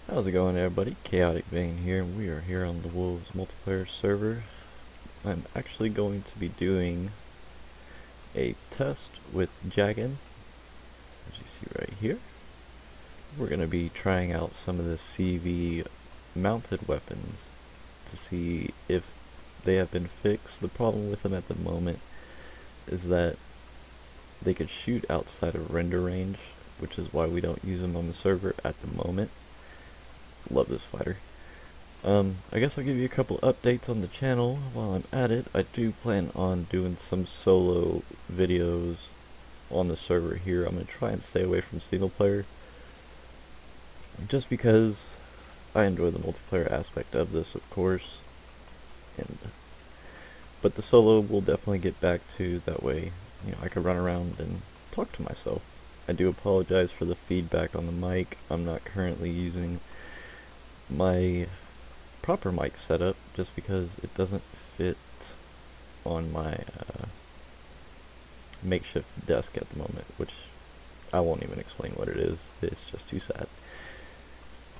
How's it going, everybody? Chaotic Vein here, and we are here on the Wolves multiplayer server. I'm actually going to be doing a test with Jagan, as you see right here. We're going to be trying out some of the CV mounted weapons to see if they have been fixed. The problem with them at the moment is that they could shoot outside of render range, which is why we don't use them on the server at the moment. Love this fighter. I guess I'll give you a couple updates on the channel while I'm at it. I do plan on doing some solo videos on the server here. I'm going to try and stay away from single player, just because I enjoy the multiplayer aspect of this, of course. But the solo will definitely get back to, that way, I can run around and talk to myself. I do apologize for the feedback on the mic. I'm not currently using my proper mic setup just because it doesn't fit on my makeshift desk at the moment, which I won't even explain what it is. It's just too sad.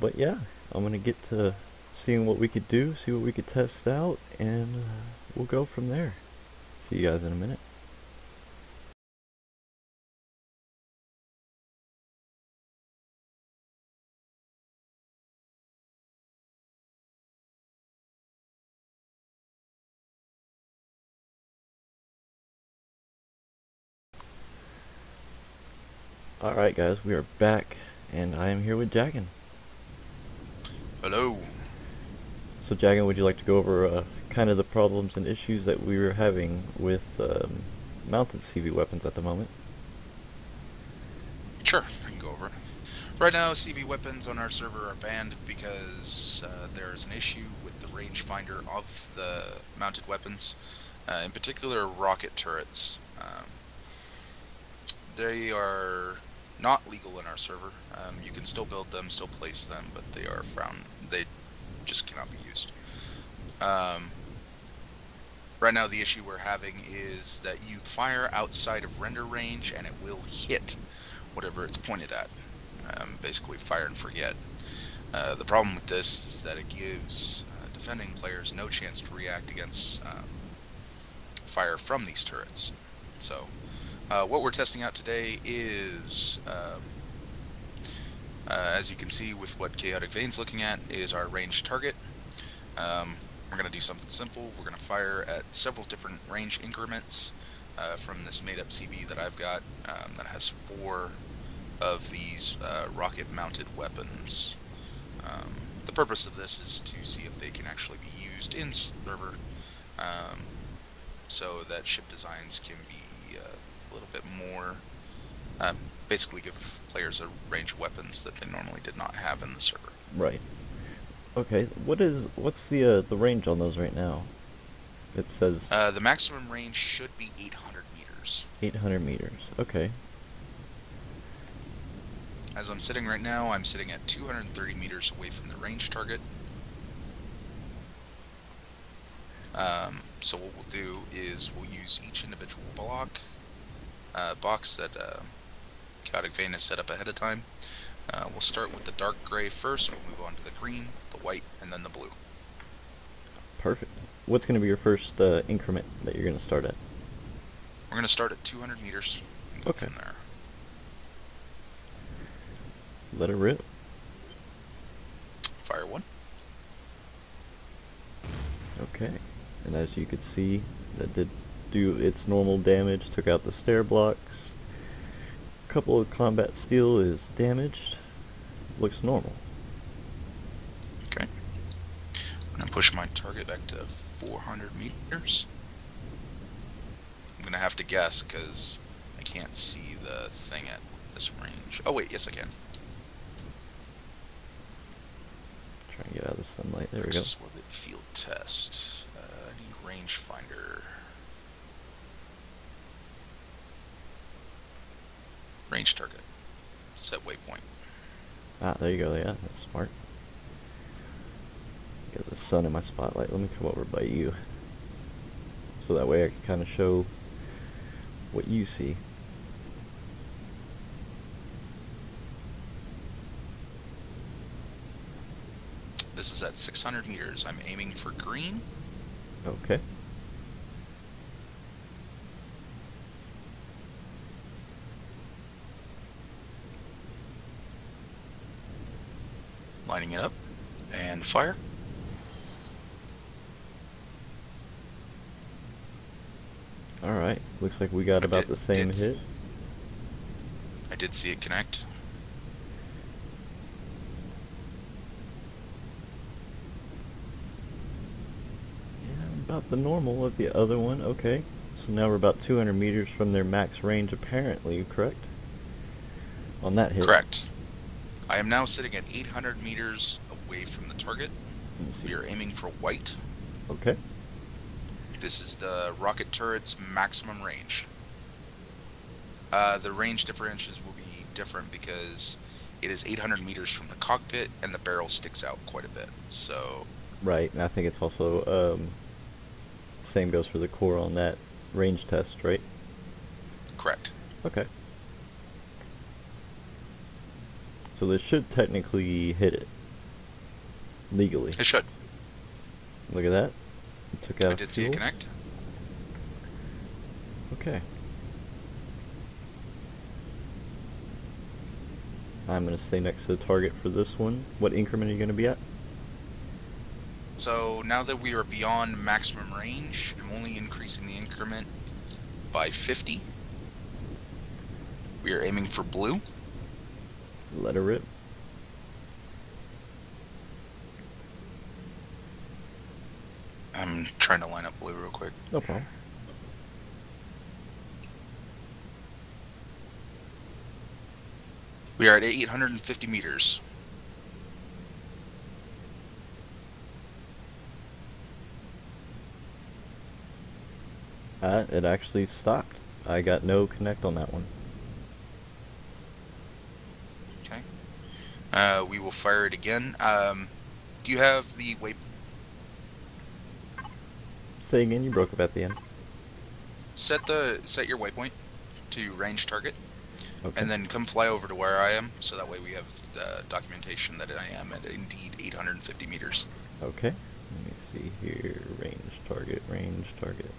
But yeah, I'm gonna get to seeing what we could do, see what we could test out, and we'll go from there. See you guys in a minute. Alright guys, we are back, and I am here with Jagan. Hello. So Jagan, would you like to go over kind of the problems and issues that we were having with mounted CV weapons at the moment? Sure, I can go over it. Right now, CV weapons on our server are banned because there's an issue with the rangefinder of the mounted weapons, in particular rocket turrets. They are not legal in our server. You can still build them, still place them, but they are frowned. They just cannot be used. Right now, the issue we're having is that you fire outside of render range and it will hit whatever it's pointed at. Basically, fire and forget. The problem with this is that it gives defending players no chance to react against fire from these turrets. So, what we're testing out today is, as you can see with what Chaotic Veins looking at, is our ranged target. We're going to do something simple. We're going to fire at several different range increments from this made-up CV that I've got that has 4 of these rocket-mounted weapons. The purpose of this is to see if they can actually be used in server, so that ship designs can be a little bit more, basically give players a range of weapons that they normally did not have in the server. Right. Okay, what's the range on those right now? It says The maximum range should be 800 meters. 800 meters. Okay. As I'm sitting right now, I'm sitting at 230 meters away from the range target. So what we'll do is we'll use each individual box that Chaotic Vein has set up ahead of time. We'll start with the dark gray first, we'll move on to the green, the white, and then the blue. Perfect. What's going to be your first increment that you're going to start at? We're going to start at 200 meters and go from there. Let it rip. Fire 1. Okay. And as you can see, that did do its normal damage, took out the stair blocks. A couple of combat steel is damaged. Looks normal. Okay. I'm going to push my target back to 400 meters. I'm going to have to guess because I can't see the thing at this range. Oh wait, yes I can. Try and get out of the sunlight. There we go. Orbit field test. I need rangefinder. Range target. Set waypoint. Ah, there you go. Yeah, that's smart. Get the sun in my spotlight. Let me come over by you, so that way I can kind of show what you see. This is at 600 meters. I'm aiming for green. Okay. Lining it up. And fire. Alright. Looks like we got about the same hit. I did see it connect. Yeah, about the normal of the other one. Okay. So now we're about 200 meters from their max range, apparently, correct? On that hit. Correct. I am now sitting at 800 meters away from the target. We are aiming for white. Okay. This is the rocket turret's maximum range. The range differentials will be different because it is 800 meters from the cockpit and the barrel sticks out quite a bit. So. Right, and I think it's also same goes for the core on that range test, right? Correct. Okay. So this should technically hit it legally. It should. Look at that. It took out I did see it fuel. connect. Okay. I'm going to stay next to the target for this one. What increment are you going to be at? So now that we are beyond maximum range, I'm only increasing the increment by 50. We are aiming for blue. Let her rip. I'm trying to line up blue real quick. No problem. We are at 850 meters. It actually stopped. I got no connect on that one. Okay. We will fire it again. Do you have the waypoint? Say again, you broke up at the end. Set your waypoint to range target, Okay. and then come fly over to where I am, so that way we have documentation that I am at indeed 850 meters. Okay. Let me see here. Range target, range target.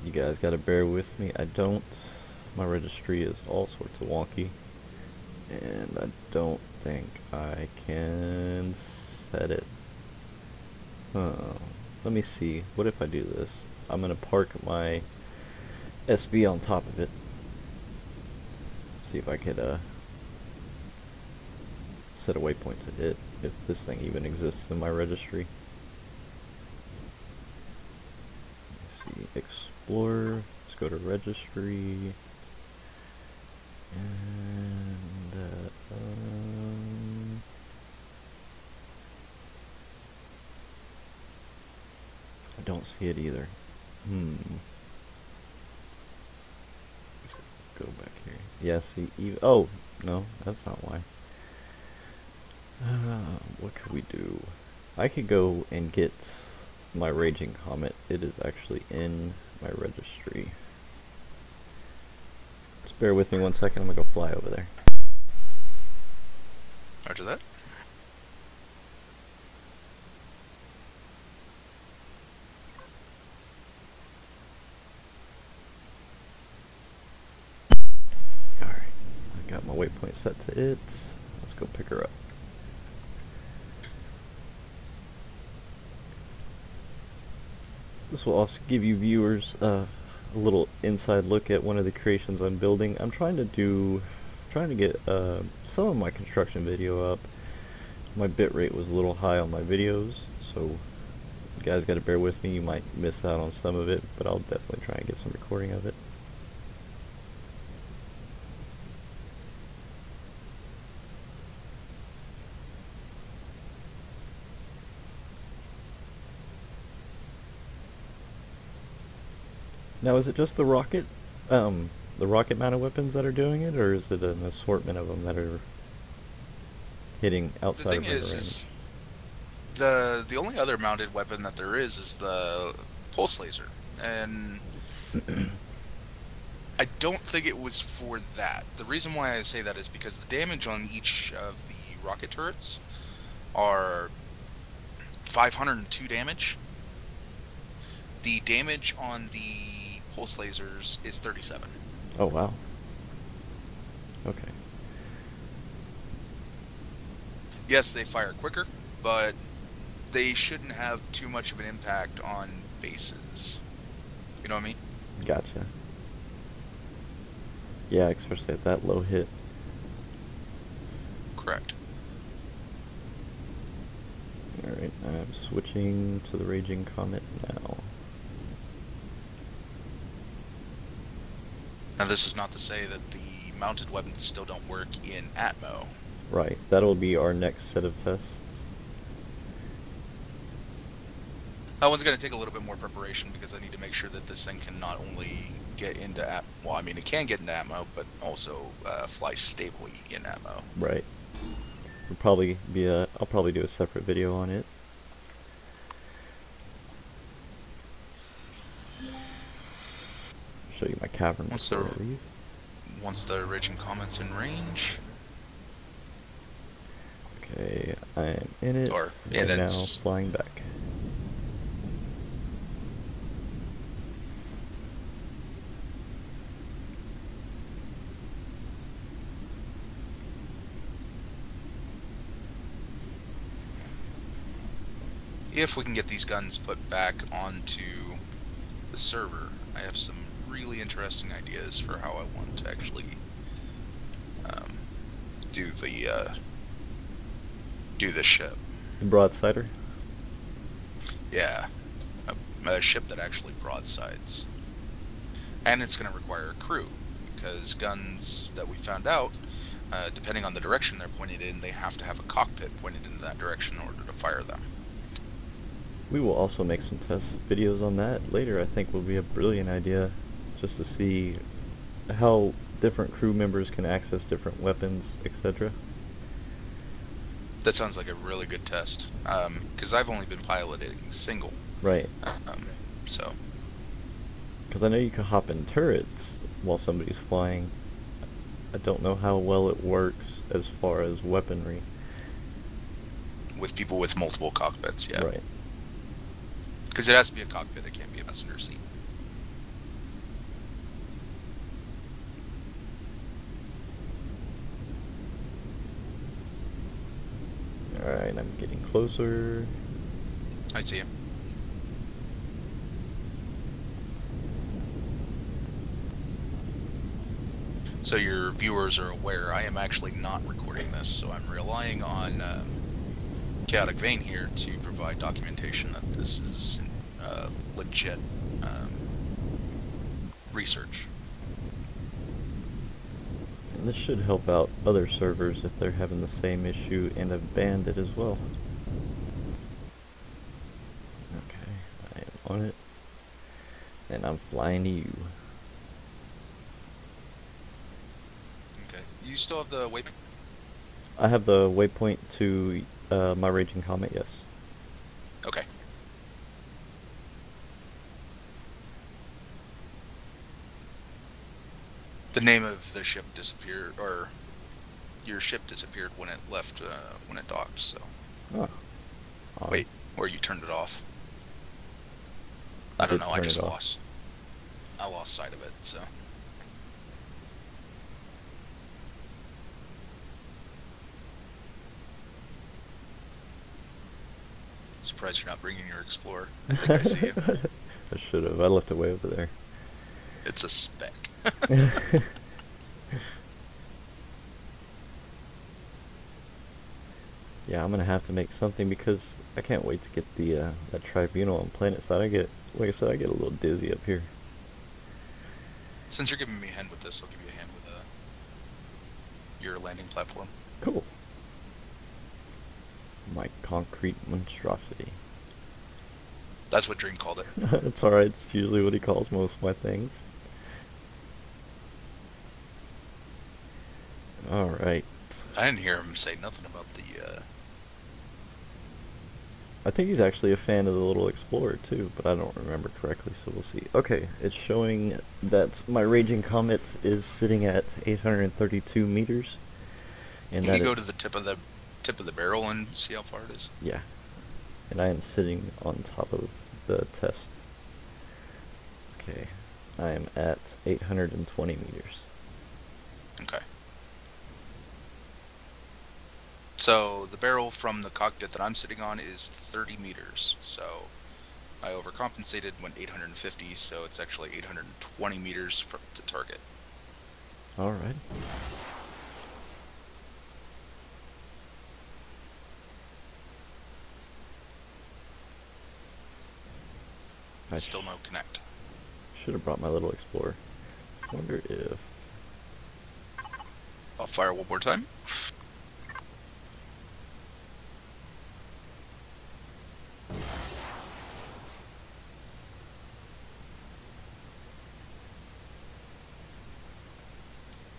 You guys gotta bear with me. My registry is all sorts of wonky. And I don't think I can set it. Let me see. What if I do this? I'm gonna park my SV on top of it. See if I could set a waypoint to hit, if this thing even exists in my registry. Let's see, Explorer, let's go to registry, and I don't see it either. Let's go back here. Yeah, see, oh, no, that's not why. What could we do? I could go and get my Raging Comet. It is actually in my registry. Just bear with me 1 second. I'm gonna go fly over there. Roger that. Alright, I got my waypoint set to it. Let's go pick her up. This will also give you viewers a little inside look at one of the creations I'm building. I'm trying to get some of my construction video up. My bitrate was a little high on my videos, so you guys got to bear with me. You might miss out on some of it, but I'll definitely try and get some recording of it. Now, is it just the rocket mounted weapons that are doing it, or is it an assortment of them that are hitting outside of the range? The only other mounted weapon that there is the pulse laser, and I don't think it was for that. The reason why I say that is because the damage on each of the rocket turrets are 502 damage. The damage on the pulse lasers is 37. Oh, wow. Okay. Yes, they fire quicker, but they shouldn't have too much of an impact on bases. You know what I mean? Gotcha. Yeah, especially at that low hit. Correct. Alright, I'm switching to the Raging Comet now. Now, this is not to say that the mounted weapons still don't work in Atmo. Right, that'll be our next set of tests. That one's going to take a little bit more preparation because I need to make sure that this thing can not only get into Atmo, well, I mean, it can get into Atmo, but also fly stably in Atmo. Right. It'll probably be I'll probably do a separate video on it. Show you my cavern before I leave. Once the Raging Comet's in range. Okay, I'm in it, Or, and now flying back. If we can get these guns put back onto the server, I have some really interesting ideas for how I want to actually do this ship. The broadsider? Yeah, a ship that actually broadsides. And it's going to require a crew, because guns that we found out, depending on the direction they're pointed in, they have to have a cockpit pointed in that direction in order to fire them. We will also make some test videos on that later. I think will be a brilliant idea, just to see how different crew members can access different weapons, etc. That sounds like a really good test, because I've only been piloting single. Right. So. Because I know you can hop in turrets while somebody's flying. I don't know how well it works as far as weaponry. With people with multiple cockpits, yeah. Right. Because it has to be a cockpit, it can't be a passenger seat. Alright, I'm getting closer. I see you. So your viewers are aware, I am actually not recording this, so I'm relying on Chaotic Vein here to provide documentation that this is legit research. And this should help out other servers if they're having the same issue and have banned it as well. Okay, I am on it. And I'm flying to you. Okay. You still have the waypoint? I have the waypoint to my Raging Comet, yes. Okay. The name of the ship disappeared, or your ship disappeared when it left, when it docked, so. Oh. Wait, or you turned it off. I don't know, I just lost sight of it, so. Surprised you're not bringing your Explorer. I think I see you. I should have. I left it way over there. It's a speck. Yeah, I'm gonna have to make something because I can't wait to get the that tribunal on planet side. Like I said, I get a little dizzy up here. Since you're giving me a hand with this, I'll give you a hand with your landing platform. Cool. My concrete monstrosity. That's what Dream called it. It's alright, it's usually what he calls most of my things. Alright. I didn't hear him say nothing about the I think he's actually a fan of the little Explorer too, but I don't remember correctly, so we'll see. Okay, it's showing that my Raging Comet is sitting at 832 meters, and Can that you go is, to the tip of the barrel and see how far it is? yeah, and I am sitting on top of the test. Okay, I am at 820 meters. Okay. So the barrel from the cockpit that I'm sitting on is 30 meters. So I overcompensated, went 850, so it's actually 820 meters to target. All right. Still no connect. Should have brought my little Explorer. Wonder if... I'll fire one more time.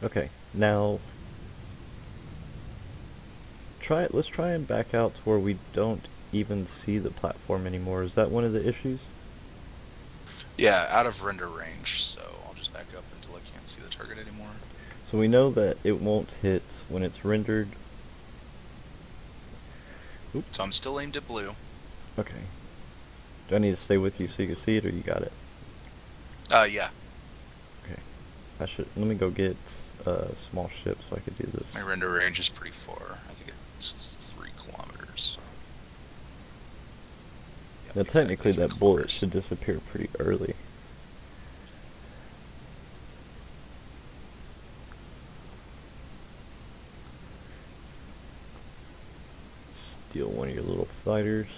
Okay, now let's try and back out to where we don't even see the platform anymore. Is that one of the issues? Yeah, out of render range, so I'll just back up until I can't see the target anymore. So we know that it won't hit when it's rendered. Oops. So I'm still aimed at blue. Okay. Do I need to stay with you so you can see it, or you got it? Yeah. Okay. Let me go get a small ship so I could do this. My render range is pretty far. I think it's 3 kilometers. Yep, Now exactly technically 3 that bullet kilometers. should disappear pretty early. Steal one of your little fighters.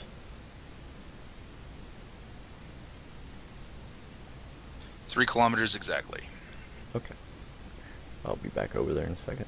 Three kilometers exactly. Okay. I'll be back over there in a second.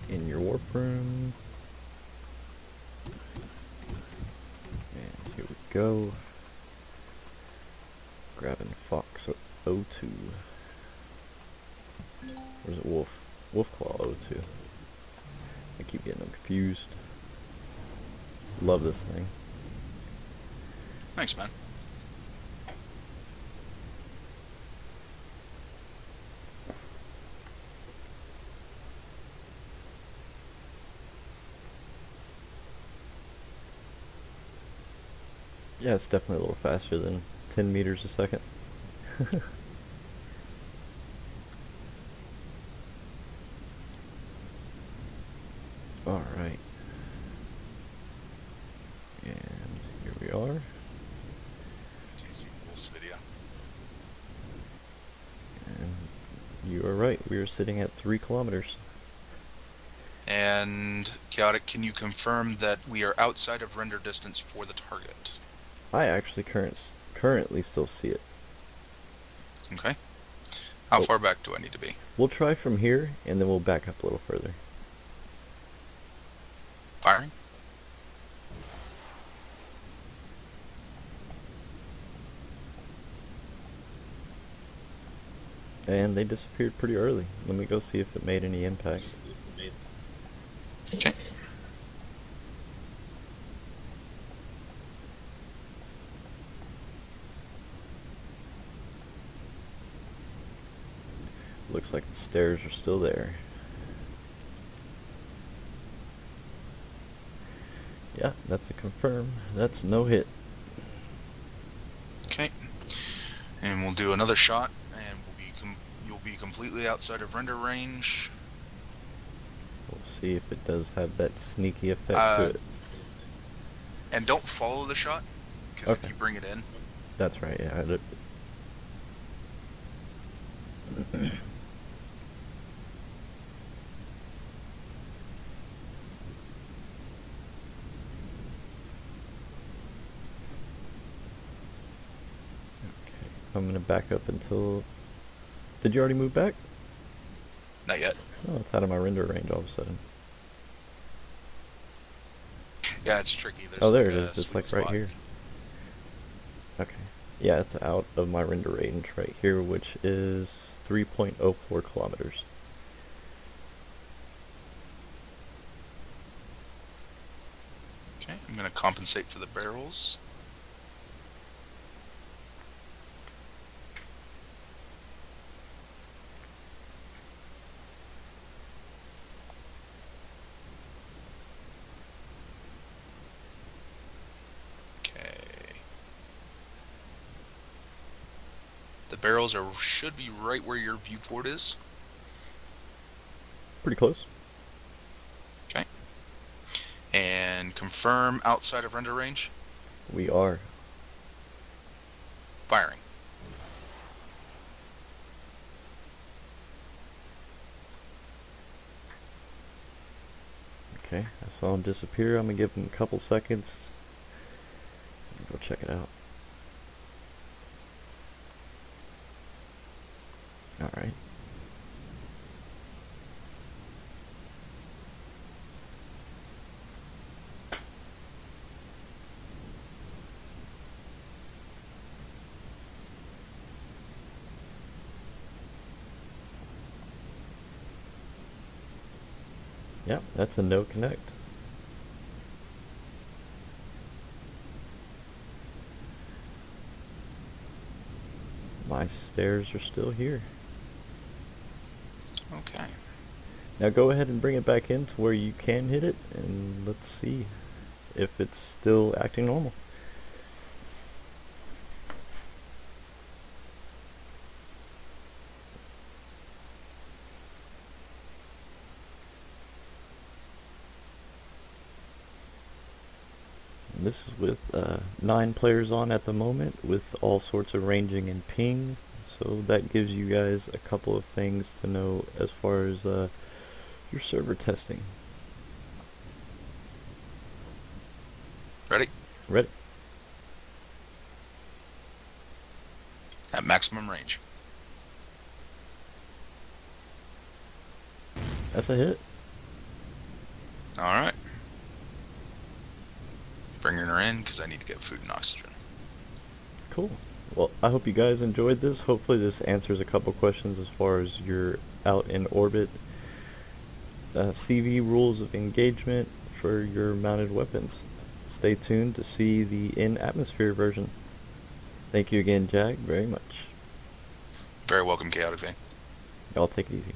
In your warp room. And here we go. Grabbing Fox O2. Or is it Wolf? Wolfclaw O2. I keep getting them confused. Love this thing. Thanks, man. Yeah, it's definitely a little faster than 10 meters a second. Alright. And here we are. JC Wolf's video. And you are right, we are sitting at 3 kilometers. And Chaotic, can you confirm that we are outside of render distance for the target? I actually currently still see it. Okay. How far back do I need to be? We'll try from here, and then we'll back up a little further. Firing? And they disappeared pretty early. Let me go see if it made any impact. Okay. Looks like the stairs are still there. Yeah, that's a confirm. That's no hit. Okay. And we'll do another shot, and you'll be completely outside of render range. We'll see if it does have that sneaky effect to it. And don't follow the shot, because if you bring it in... That's right, yeah. I'm gonna back up until... Did you already move back? Not yet. Oh, it's out of my render range all of a sudden. Yeah, it's tricky. There's Oh, there like it a is. It's sweet like spot. right here. Okay. Yeah, it's out of my render range right here, which is 3.04 kilometers. Okay, I'm going to compensate for the barrels. Okay. The barrels should be right where your viewport is. Pretty close. Okay. And confirm outside of render range. We are. Firing. Okay, I saw him disappear. I'm gonna give him a couple seconds. Go check it out. Alright. Yep, that's a no connect. My stairs are still here. Okay. Now go ahead and bring it back in to where you can hit it, and let's see if it's still acting normal. And this is with 9 players on at the moment, with all sorts of ranging and ping, so that gives you guys a couple of things to know as far as your server testing. Ready? Ready? At maximum range. That's a hit. Alright. Bringing her in because I need to get food and oxygen. Cool. Well, I hope you guys enjoyed this. Hopefully this answers a couple questions as far as you're out in orbit. CV rules of engagement for your mounted weapons. Stay tuned to see the in-atmosphere version. Thank you again, Jag, very much. Very welcome, Chaotic Vein. Y'all take it easy.